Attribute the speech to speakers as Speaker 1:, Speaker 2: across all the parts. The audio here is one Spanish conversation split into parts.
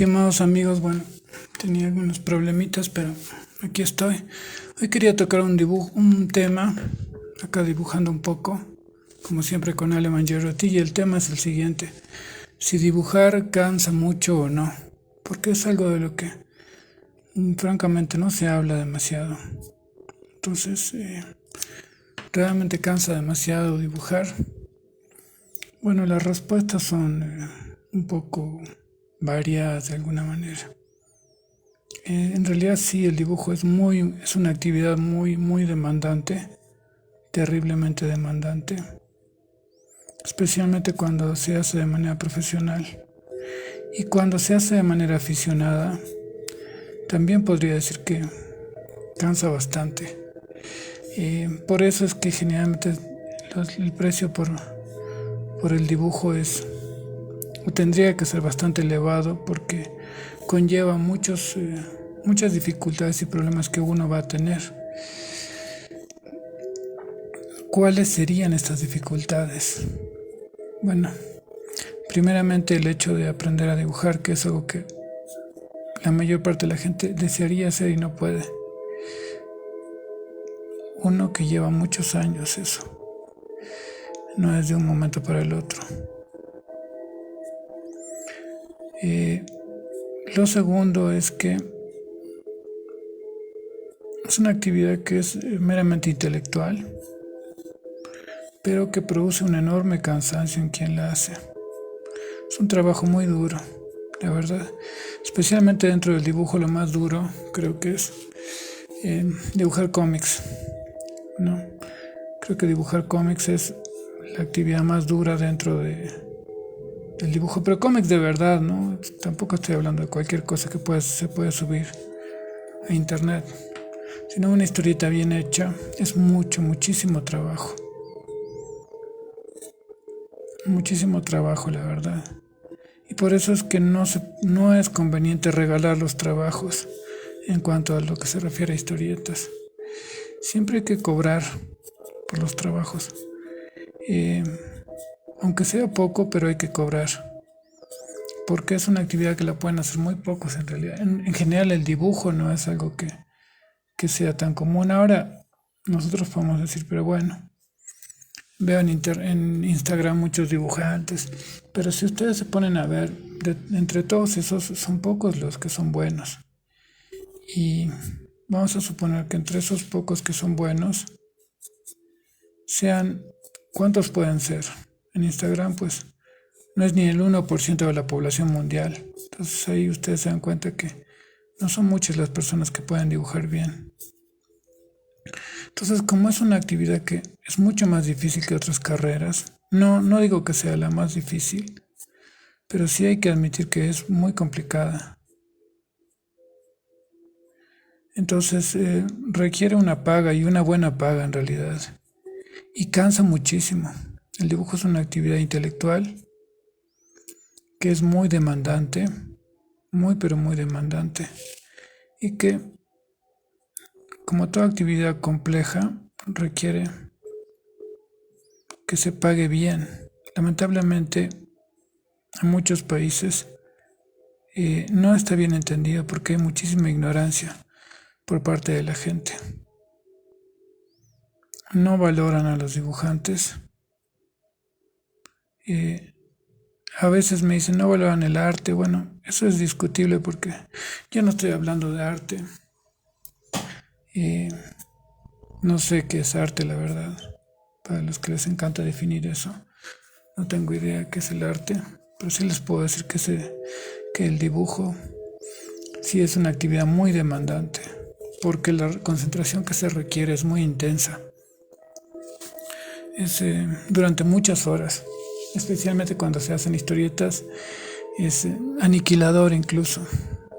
Speaker 1: Estimados amigos, bueno, tenía algunos problemitas, pero aquí estoy. Hoy quería tocar un tema, acá dibujando un poco, como siempre con Aleman Jerrotti, y el tema es el siguiente: si dibujar cansa mucho o no, porque es algo de lo que francamente no se habla demasiado. Entonces, ¿realmente cansa demasiado dibujar? Bueno, las respuestas son un poco variadas de alguna manera. En realidad sí, el dibujo es una actividad muy demandante, terriblemente demandante, especialmente cuando se hace de manera profesional. Y cuando se hace de manera aficionada, también podría decir que cansa bastante. Por eso es que generalmente el precio por el dibujo tendría que ser bastante elevado porque conlleva muchas dificultades y problemas que uno va a tener. ¿Cuáles serían estas dificultades? Bueno, primeramente el hecho de aprender a dibujar, que es algo que la mayor parte de la gente desearía hacer y no puede. Uno que lleva muchos años eso, no es de un momento para el otro. Lo segundo es que es una actividad que es meramente intelectual, pero que produce un enorme cansancio en quien la hace. Es un trabajo muy duro, la verdad. Especialmente dentro del dibujo, lo más duro creo que es dibujar cómics, ¿no? Creo que dibujar cómics es la actividad más dura del dibujo, pero cómics de verdad, ¿no? Tampoco estoy hablando de cualquier cosa que se puede subir a internet, sino una historieta bien hecha. Es muchísimo trabajo, la verdad. Y por eso es que no es conveniente regalar los trabajos en cuanto a lo que se refiere a historietas. Siempre hay que cobrar por los trabajos. Eh, Aunque sea poco, pero hay que cobrar. Porque es una actividad que la pueden hacer muy pocos en realidad. En general el dibujo no es algo que sea tan común. Ahora nosotros podemos decir, pero bueno, veo en Instagram muchos dibujantes, pero si ustedes se ponen a ver, entre todos esos son pocos los que son buenos. Y vamos a suponer que entre esos pocos que son buenos, sean, ¿cuántos pueden ser? En Instagram, pues, no es ni el 1% de la población mundial. Entonces ahí ustedes se dan cuenta que no son muchas las personas que pueden dibujar bien. Entonces, como es una actividad que es mucho más difícil que otras carreras, no digo que sea la más difícil, pero sí hay que admitir que es muy complicada. Entonces, requiere una paga y una buena paga en realidad. Y cansa muchísimo. El dibujo es una actividad intelectual que es muy demandante, muy pero muy demandante. Y que, como toda actividad compleja, requiere que se pague bien. Lamentablemente, en muchos países no está bien entendido porque hay muchísima ignorancia por parte de la gente. No valoran a los dibujantes. Eh, a veces me dicen no valoran el arte. Bueno, eso es discutible porque yo no estoy hablando de arte. No sé qué es arte, la verdad. Para los que les encanta definir eso, no tengo idea qué es el arte, pero sí les puedo decir que el dibujo sí es una actividad muy demandante, porque la concentración que se requiere es muy intensa. Es durante muchas horas, especialmente cuando se hacen historietas, es aniquilador incluso,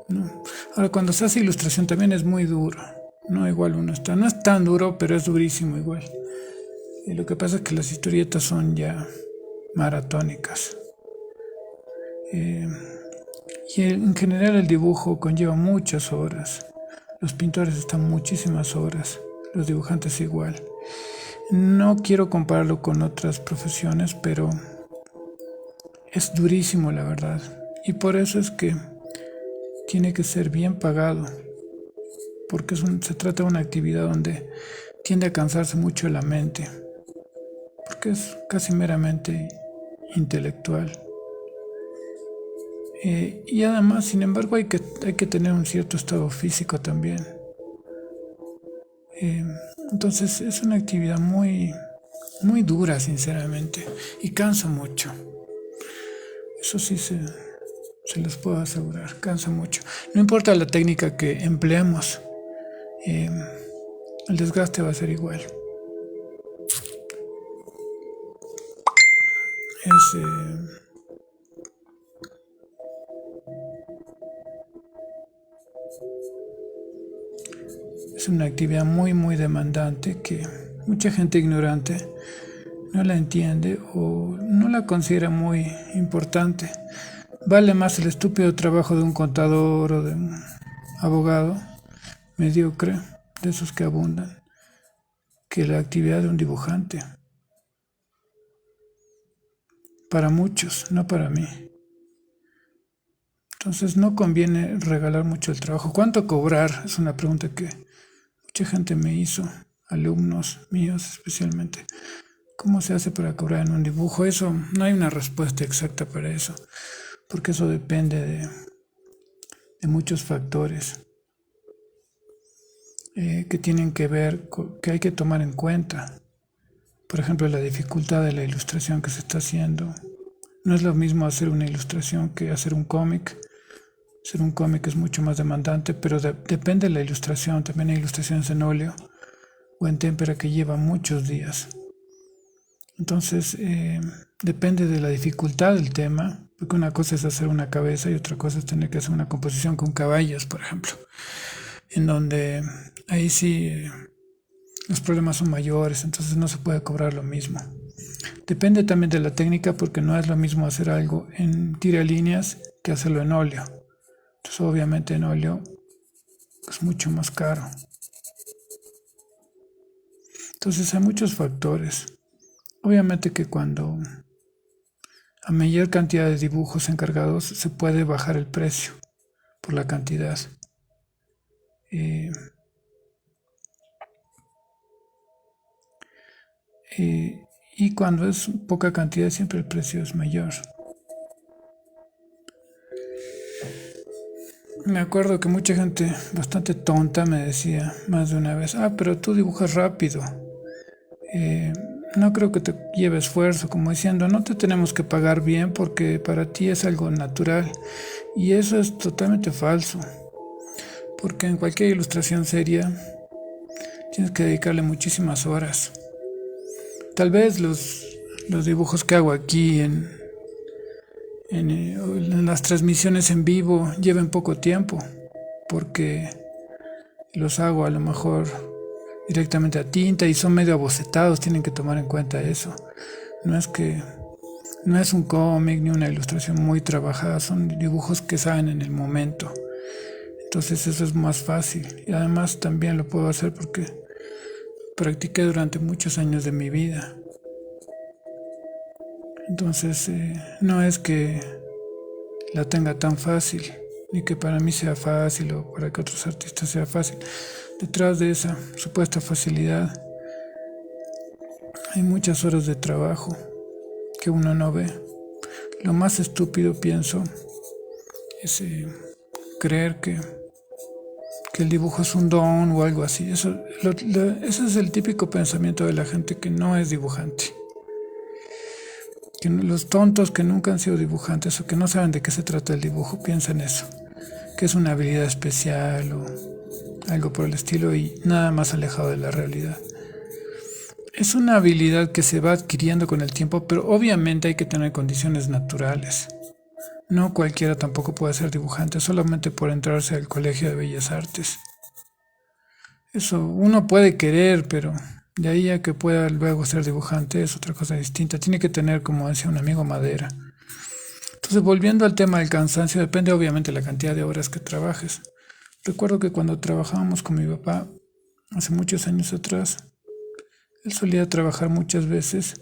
Speaker 1: ¿no? Ahora, cuando se hace ilustración también es muy duro, no igual no es tan duro, pero es durísimo igual. Y lo que pasa es que las historietas son ya maratónicas. Eh, y en general el dibujo conlleva muchas horas. Los pintores están muchísimas horas, los dibujantes igual. No quiero compararlo con otras profesiones, pero es durísimo la verdad. Y por eso es que tiene que ser bien pagado, porque se trata de una actividad donde tiende a cansarse mucho la mente, porque es casi meramente intelectual. Y además, sin embargo, hay que tener un cierto estado físico también. Eh, entonces es una actividad muy, muy dura, sinceramente, y cansa mucho. Eso sí se los puedo asegurar, cansa mucho. No importa la técnica que empleemos, eh, el desgaste va a ser igual. Es, es una actividad muy, muy demandante que mucha gente ignorante no la entiende o no la considera muy importante. Vale más el estúpido trabajo de un contador o de un abogado mediocre, de esos que abundan, que la actividad de un dibujante. Para muchos, no para mí. Entonces no conviene regalar mucho el trabajo. ¿Cuánto cobrar? Es una pregunta que mucha gente me hizo, alumnos míos especialmente. ¿Cómo se hace para cobrar en un dibujo? Eso, no hay una respuesta exacta para eso, porque eso depende de muchos factores que tienen que ver, que hay que tomar en cuenta. Por ejemplo, la dificultad de la ilustración que se está haciendo. No es lo mismo hacer una ilustración que hacer un cómic. Hacer un cómic es mucho más demandante, pero depende de la ilustración. También hay ilustraciones en óleo o en témpera que llevan muchos días. Entonces, depende de la dificultad del tema, porque una cosa es hacer una cabeza y otra cosa es tener que hacer una composición con caballos, por ejemplo, en donde ahí sí los problemas son mayores, entonces no se puede cobrar lo mismo. Depende también de la técnica, porque no es lo mismo hacer algo en tiralíneas que hacerlo en óleo. Entonces, obviamente en óleo es mucho más caro. Entonces, hay muchos factores. Obviamente que cuando a mayor cantidad de dibujos encargados se puede bajar el precio por la cantidad. Eh, y cuando es poca cantidad siempre el precio es mayor. Me acuerdo que mucha gente bastante tonta me decía más de una vez, pero tú dibujas rápido. Eh, no creo que te lleve esfuerzo, como diciendo, no te tenemos que pagar bien porque para ti es algo natural. Y eso es totalmente falso, porque en cualquier ilustración seria tienes que dedicarle muchísimas horas. Tal vez los dibujos que hago aquí en las transmisiones en vivo lleven poco tiempo, porque los hago a lo mejor directamente a tinta y son medio abocetados, tienen que tomar en cuenta eso. No es que no es un cómic ni una ilustración muy trabajada, son dibujos que salen en el momento. Entonces eso es más fácil y además también lo puedo hacer porque practiqué durante muchos años de mi vida. Entonces no es que la tenga tan fácil, ni que para mí sea fácil o para que otros artistas sea fácil. Detrás de esa supuesta facilidad hay muchas horas de trabajo que uno no ve. Lo más estúpido, pienso, es creer que el dibujo es un don o algo así. Ese es el típico pensamiento de la gente que no es dibujante. Que los tontos que nunca han sido dibujantes o que no saben de qué se trata el dibujo piensan eso, que es una habilidad especial o algo por el estilo y nada más alejado de la realidad. Es una habilidad que se va adquiriendo con el tiempo, pero obviamente hay que tener condiciones naturales. No cualquiera tampoco puede ser dibujante solamente por entrarse al Colegio de Bellas Artes. Eso uno puede querer, pero de ahí a que pueda luego ser dibujante es otra cosa distinta. Tiene que tener, como decía un amigo, madera. Entonces, volviendo al tema del cansancio, depende obviamente de la cantidad de horas que trabajes. Recuerdo que cuando trabajábamos con mi papá, hace muchos años atrás, él solía trabajar muchas veces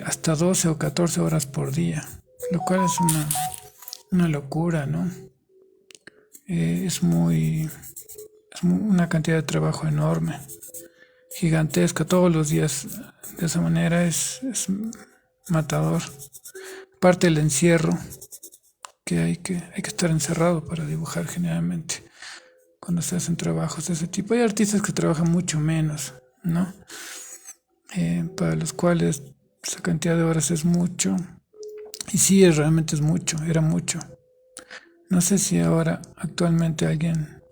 Speaker 1: hasta 12 o 14 horas por día, lo cual es una locura, ¿no? una cantidad de trabajo enorme, gigantesca, todos los días de esa manera es matador. Parte del encierro, que hay que estar encerrado para dibujar generalmente, cuando se hacen trabajos de ese tipo. Hay artistas que trabajan mucho menos, ¿no? Para los cuales esa cantidad de horas es mucho. Y sí, realmente es mucho, era mucho. No sé si ahora actualmente alguien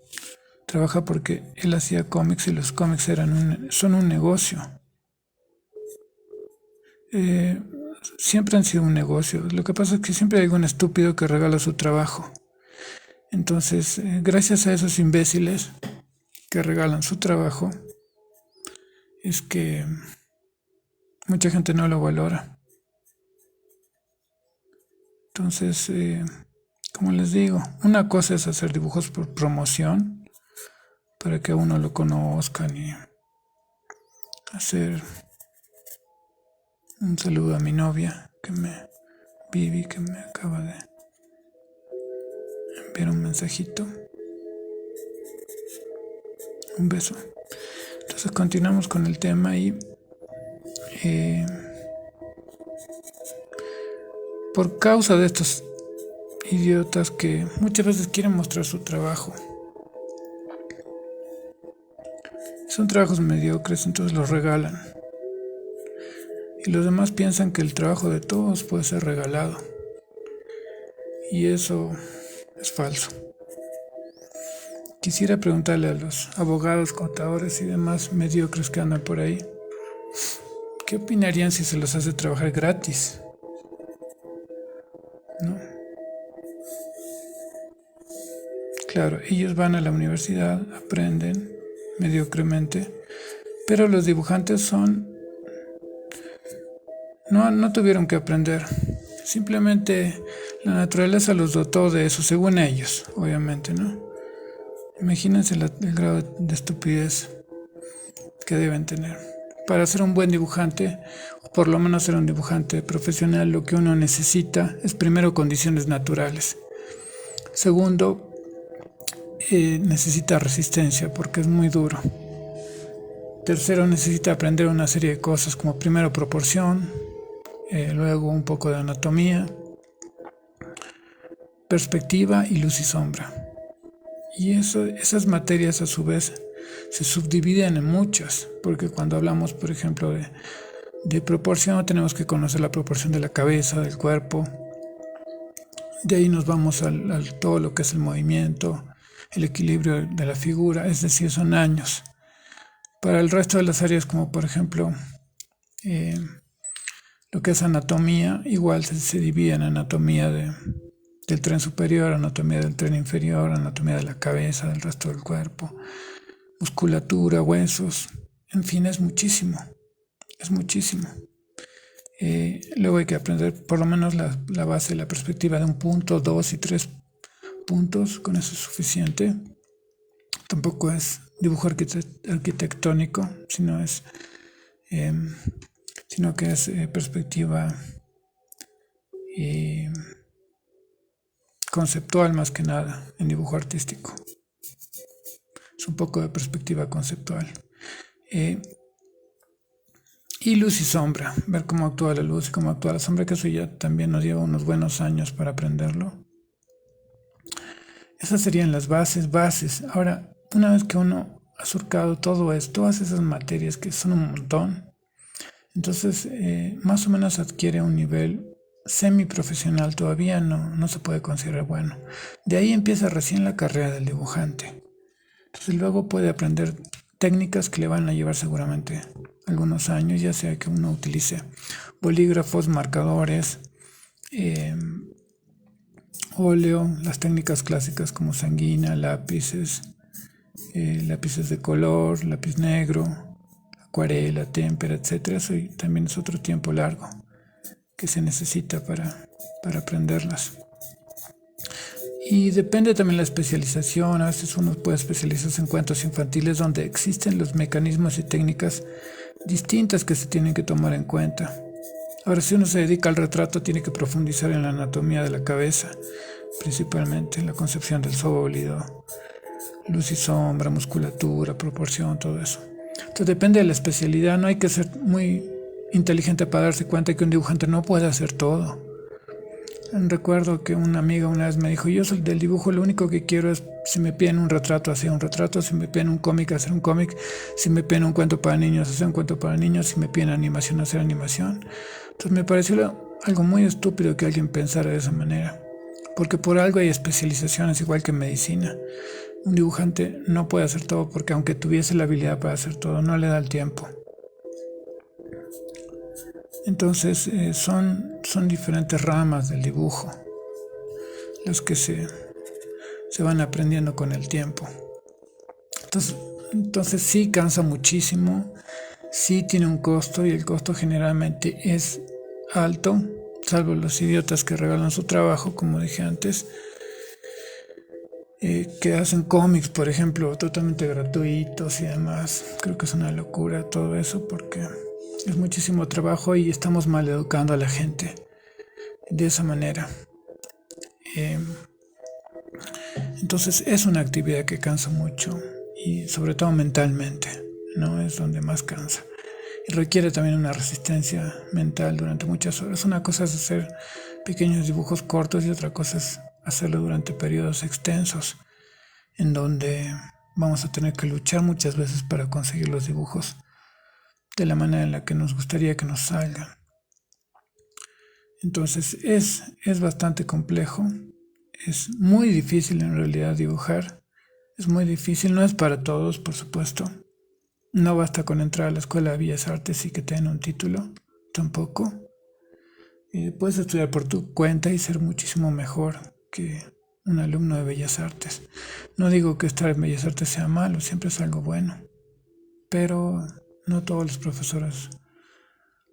Speaker 1: trabaja porque él hacía cómics y los cómics son un negocio. Eh, Siempre han sido un negocio. Lo que pasa es que siempre hay algún estúpido que regala su trabajo. Entonces, gracias a esos imbéciles que regalan su trabajo, es que mucha gente no lo valora. Entonces, como les digo, una cosa es hacer dibujos por promoción, para que a uno lo conozcan, y hacer un saludo a mi novia, Vivi, que me acaba de enviar un mensajito. Un beso. Entonces continuamos con el tema y por causa de estos idiotas que muchas veces quieren mostrar su trabajo, son trabajos mediocres, entonces los regalan. Y los demás piensan que el trabajo de todos puede ser regalado. Y eso es falso. Quisiera preguntarle a los abogados, contadores y demás mediocres que andan por ahí, ¿qué opinarían si se los hace trabajar gratis? ¿No? Claro, ellos van a la universidad, aprenden mediocremente, pero los dibujantes no tuvieron que aprender. Simplemente la naturaleza los dotó de eso, según ellos, obviamente, ¿no? Imagínense el grado de estupidez que deben tener. Para ser un buen dibujante, o por lo menos ser un dibujante profesional, lo que uno necesita es primero condiciones naturales. Segundo, necesita resistencia porque es muy duro. Tercero, necesita aprender una serie de cosas como primero proporción, luego un poco de anatomía, perspectiva y luz y sombra. Y esas materias a su vez se subdividen en muchas, porque cuando hablamos, por ejemplo, de proporción, tenemos que conocer la proporción de la cabeza, del cuerpo. De ahí nos vamos al todo lo que es el movimiento, el equilibrio de la figura, es decir, son años. Para el resto de las áreas, como por ejemplo lo que es anatomía, igual se divide en anatomía del tren superior, anatomía del tren inferior, anatomía de la cabeza, del resto del cuerpo, musculatura, huesos, en fin, es muchísimo, es muchísimo. Luego hay que aprender por lo menos la base, la perspectiva de un punto, 2 y 3 puntos, con eso es suficiente. Tampoco es dibujo arquitectónico, sino que es perspectiva conceptual más que nada en dibujo artístico. Es un poco de perspectiva conceptual. Y luz y sombra, ver cómo actúa la luz y cómo actúa la sombra, que eso ya también nos lleva unos buenos años para aprenderlo. Esas serían las bases. Ahora, una vez que uno ha surcado todo esto, todas esas materias que son un montón, entonces más o menos adquiere un nivel semiprofesional, todavía no se puede considerar bueno. De ahí empieza recién la carrera del dibujante. Entonces luego puede aprender técnicas que le van a llevar seguramente algunos años, ya sea que uno utilice bolígrafos, marcadores, óleo, las técnicas clásicas como sanguina, lápices de color, lápiz negro, acuarela, témpera, etc. Eso también es otro tiempo largo que se necesita para aprenderlas. Y depende también la especialización. A veces uno puede especializarse en cuentos infantiles donde existen los mecanismos y técnicas distintas que se tienen que tomar en cuenta. Ahora, si uno se dedica al retrato, tiene que profundizar en la anatomía de la cabeza, principalmente la concepción del sólido, luz y sombra, musculatura, proporción, todo eso. Entonces depende de la especialidad, no hay que ser muy inteligente para darse cuenta que un dibujante no puede hacer todo. Recuerdo que una amiga una vez me dijo, yo soy del dibujo, lo único que quiero es, si me piden un retrato, hacer un retrato, si me piden un cómic, hacer un cómic, si me piden un cuento para niños, hacer un cuento para niños, si me piden animación, hacer animación. Entonces me pareció algo muy estúpido que alguien pensara de esa manera, porque por algo hay especializaciones igual que en medicina. Un dibujante no puede hacer todo porque aunque tuviese la habilidad para hacer todo, no le da el tiempo. Entonces son diferentes ramas del dibujo las que se van aprendiendo con el tiempo. Entonces sí cansa muchísimo, sí tiene un costo y el costo generalmente es alto, salvo los idiotas que regalan su trabajo, como dije antes, que hacen cómics, por ejemplo, totalmente gratuitos y demás. Creo que es una locura todo eso porque es muchísimo trabajo y estamos mal educando a la gente de esa manera. Entonces es una actividad que cansa mucho y sobre todo mentalmente, ¿no? Es donde más cansa. Y requiere también una resistencia mental durante muchas horas. Una cosa es hacer pequeños dibujos cortos y otra cosa es hacerlo durante periodos extensos, en donde vamos a tener que luchar muchas veces para conseguir los dibujos de la manera en la que nos gustaría que nos salgan. Entonces es bastante complejo, es muy difícil en realidad dibujar, es muy difícil, no es para todos, por supuesto. No basta con entrar a la Escuela de Bellas Artes y que te den un título, tampoco. Puedes estudiar por tu cuenta y ser muchísimo mejor que un alumno de Bellas Artes. No digo que estar en Bellas Artes sea malo, siempre es algo bueno, pero no todos los profesores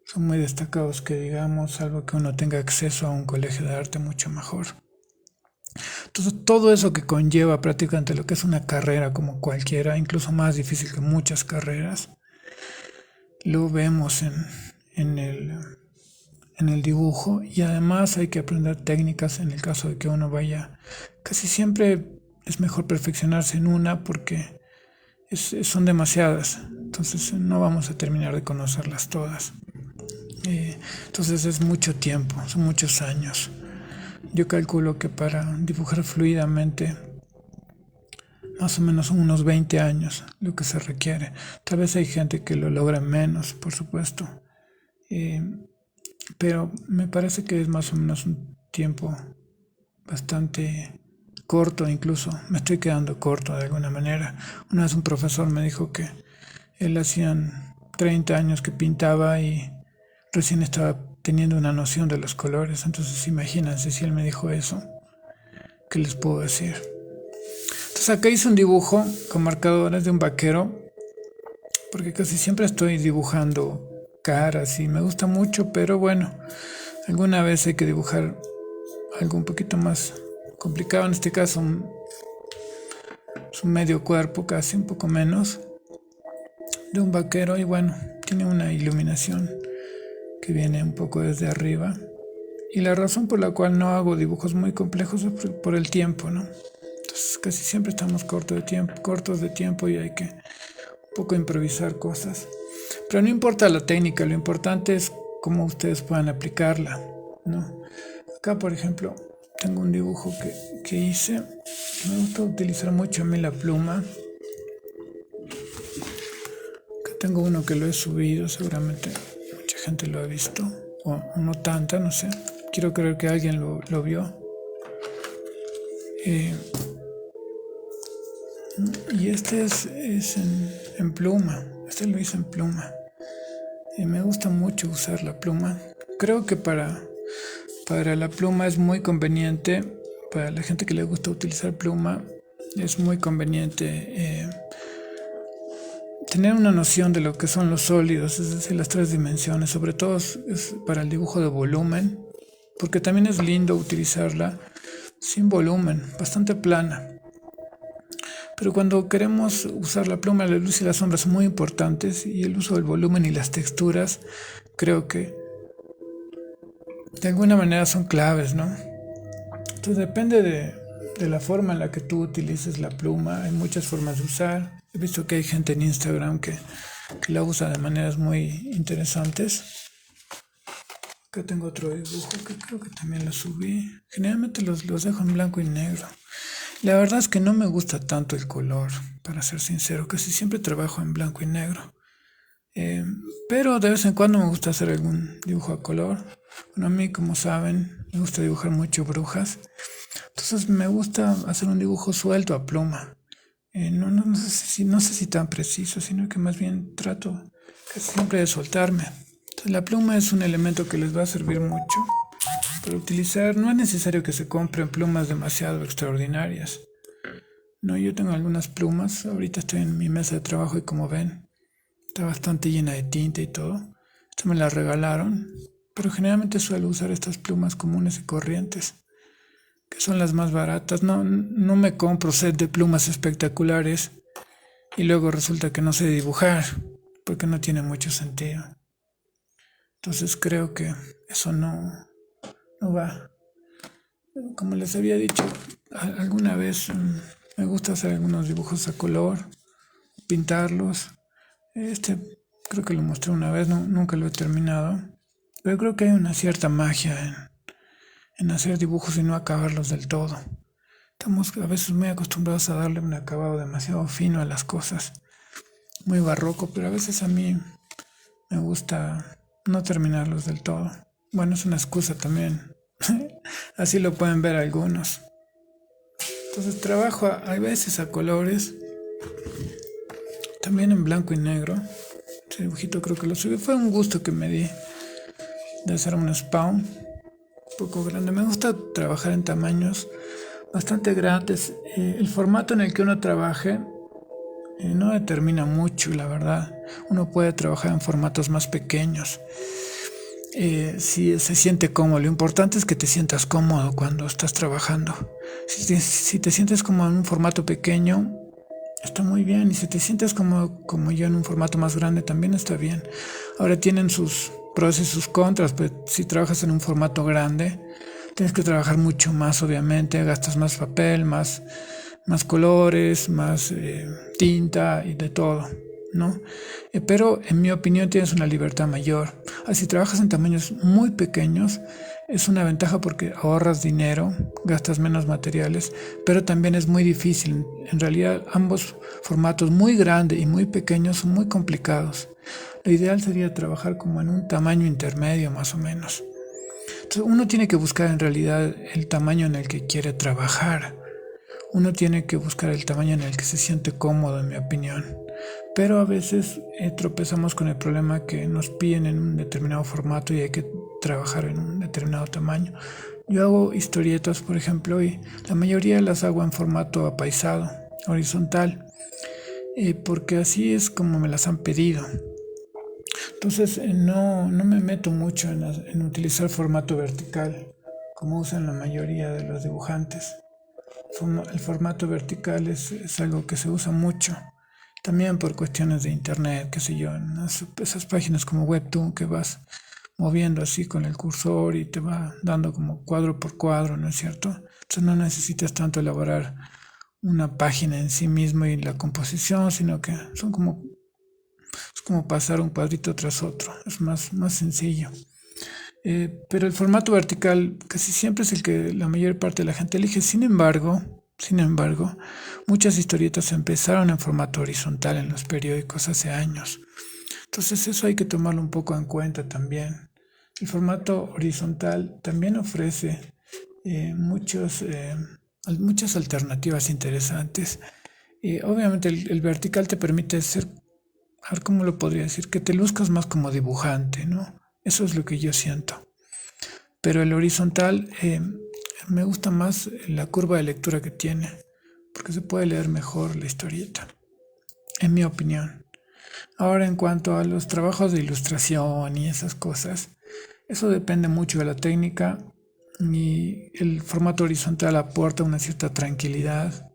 Speaker 1: son muy destacados, que digamos, salvo que uno tenga acceso a un colegio de arte mucho mejor. Entonces, todo eso que conlleva prácticamente lo que es una carrera como cualquiera, incluso más difícil que muchas carreras, lo vemos en el dibujo, y además hay que aprender técnicas en el caso de que uno vaya. Casi siempre es mejor perfeccionarse en una porque son demasiadas, entonces no vamos a terminar de conocerlas todas. Entonces es mucho tiempo, son muchos años. Yo calculo que para dibujar fluidamente, más o menos son unos 20 años lo que se requiere. Tal vez hay gente que lo logra menos, por supuesto. Pero me parece que es más o menos un tiempo bastante corto, incluso me estoy quedando corto de alguna manera. Una vez un profesor me dijo que él hacían 30 años que pintaba y recién estaba teniendo una noción de los colores. Entonces imagínense, si él me dijo eso, ¿qué les puedo decir? Entonces acá hice un dibujo con marcadores de un vaquero, porque casi siempre estoy dibujando caras y me gusta mucho, pero bueno, alguna vez hay que dibujar algo un poquito más complicado. En este caso es un medio cuerpo, casi un poco menos, de un vaquero, y bueno, tiene una iluminación que viene un poco desde arriba, y la razón por la cual no hago dibujos muy complejos es por el tiempo, ¿no? Entonces casi siempre estamos cortos de tiempo y hay que un poco improvisar cosas. Pero no importa la técnica, lo importante es cómo ustedes puedan aplicarla, ¿no? Acá, por ejemplo, tengo un dibujo que hice. Me gusta utilizar mucho a mí la pluma. Acá tengo uno que lo he subido, seguramente mucha gente lo ha visto, o no tanta, no sé. Quiero creer que alguien lo vio. Y este es en pluma. Este lo hice en pluma. Me gusta mucho usar la pluma. Creo que para la pluma es muy conveniente, para la gente que le gusta utilizar pluma, es muy conveniente tener una noción de lo que son los sólidos, es decir, las 3 dimensiones. Sobre todo es para el dibujo de volumen, porque también es lindo utilizarla sin volumen, bastante plana. Pero cuando queremos usar la pluma, la luz y las sombras son muy importantes, y el uso del volumen y las texturas creo que de alguna manera son claves, ¿no? Esto depende de la forma en la que tú utilices la pluma. Hay muchas formas de usar. He visto que hay gente en Instagram que la usa de maneras muy interesantes. Acá tengo otro dibujo que creo que también lo subí. Generalmente los dejo en blanco y negro. La verdad es que no me gusta tanto el color, para ser sincero. Casi siempre trabajo en blanco y negro. Eh, pero de vez en cuando me gusta hacer algún dibujo a color. Bueno, a mí, como saben, me gusta dibujar mucho brujas. Entonces me gusta hacer un dibujo suelto a pluma. No sé si tan preciso, sino que más bien trato casi siempre de soltarme. Entonces la pluma es un elemento que les va a servir mucho para utilizar. No es necesario que se compren plumas demasiado extraordinarias. No, yo tengo algunas plumas. Ahorita estoy en mi mesa de trabajo y como ven, está bastante llena de tinta y todo. Esta me la regalaron, pero generalmente suelo usar estas plumas comunes y corrientes, que son las más baratas. No me compro set de plumas espectaculares y luego resulta que no sé dibujar, porque no tiene mucho sentido. Entonces creo que eso no va. Como les había dicho, alguna vez me gusta hacer algunos dibujos a color, pintarlos. Este creo que lo mostré una vez, nunca lo he terminado, pero creo que hay una cierta magia en hacer dibujos y no acabarlos del todo. Estamos a veces muy acostumbrados a darle un acabado demasiado fino a las cosas, muy barroco, pero a veces a mí me gusta no terminarlos del todo. Bueno, es una excusa también. Así lo pueden ver algunos. Entonces trabajo a veces a colores, también en blanco y negro. Este dibujito creo que lo subí. Fue un gusto que me di de hacer un spawn un poco grande. Me gusta trabajar en tamaños bastante grandes. El formato en el que uno trabaje no determina mucho, la verdad. Uno puede trabajar en formatos más pequeños. Si se siente cómodo, lo importante es que te sientas cómodo cuando estás trabajando. Si te sientes como en un formato pequeño, está muy bien. Y si te sientes como yo en un formato más grande, también está bien. Ahora tienen sus pros y sus contras, pues si trabajas en un formato grande, tienes que trabajar mucho más, obviamente, gastas más papel, más colores, más tinta y de todo, ¿no? Pero en mi opinión tienes una libertad mayor. Si trabajas en tamaños muy pequeños, es una ventaja porque ahorras dinero, gastas menos materiales, pero también es muy difícil. En realidad, ambos formatos, muy grande y muy pequeño, son muy complicados. Lo ideal sería trabajar como en un tamaño intermedio, más o menos. Entonces, uno tiene que buscar en realidad el tamaño en el que quiere trabajar. Uno tiene que buscar el tamaño en el que se siente cómodo, en mi opinión. Pero a veces tropezamos con el problema que nos piden en un determinado formato y hay que trabajar en un determinado tamaño. Yo hago historietas, por ejemplo, y la mayoría las hago en formato apaisado, horizontal, porque así es como me las han pedido. Entonces no me meto mucho en utilizar formato vertical, como usan la mayoría de los dibujantes. El formato vertical es algo que se usa mucho, también por cuestiones de internet, qué sé yo, en esas páginas como Webtoon que vas moviendo así con el cursor y te va dando como cuadro por cuadro, ¿no es cierto? Entonces no necesitas tanto elaborar una página en sí mismo y la composición, sino que es como pasar un cuadrito tras otro, es más sencillo. Pero el formato vertical casi siempre es el que la mayor parte de la gente elige. Sin embargo, muchas historietas empezaron en formato horizontal en los periódicos hace años. Entonces eso hay que tomarlo un poco en cuenta también. El formato horizontal también ofrece muchas alternativas interesantes. Obviamente el vertical te permite ser, a ver cómo lo podría decir, que te luzcas más como dibujante, ¿no? Eso es lo que yo siento. Pero el horizontal me gusta más la curva de lectura que tiene, porque se puede leer mejor la historieta, en mi opinión. Ahora, en cuanto a los trabajos de ilustración y esas cosas, eso depende mucho de la técnica y el formato horizontal aporta una cierta tranquilidad.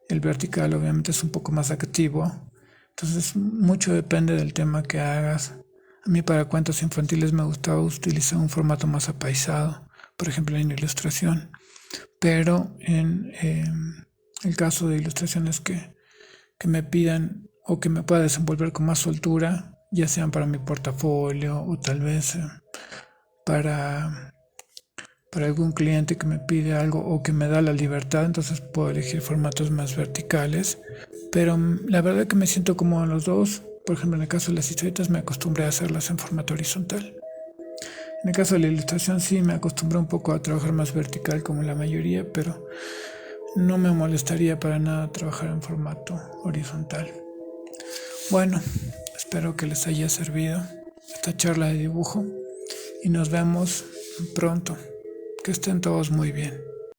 Speaker 1: El vertical obviamente es un poco más activo, entonces mucho depende del tema que hagas. A mí para cuentos infantiles me gustaba utilizar un formato más apaisado, por ejemplo en ilustración. pero en el caso de ilustraciones que me pidan o que me pueda desenvolver con más soltura, ya sean para mi portafolio o tal vez para, para algún cliente que me pide algo o que me da la libertad, entonces puedo elegir formatos más verticales. Pero la verdad que me siento cómodo en los dos. Por ejemplo, en el caso de las historietas me acostumbré a hacerlas en formato horizontal. En el caso de la ilustración sí me acostumbré un poco a trabajar más vertical como la mayoría, pero no me molestaría para nada trabajar en formato horizontal. Bueno, espero que les haya servido esta charla de dibujo y nos vemos pronto. Que estén todos muy bien.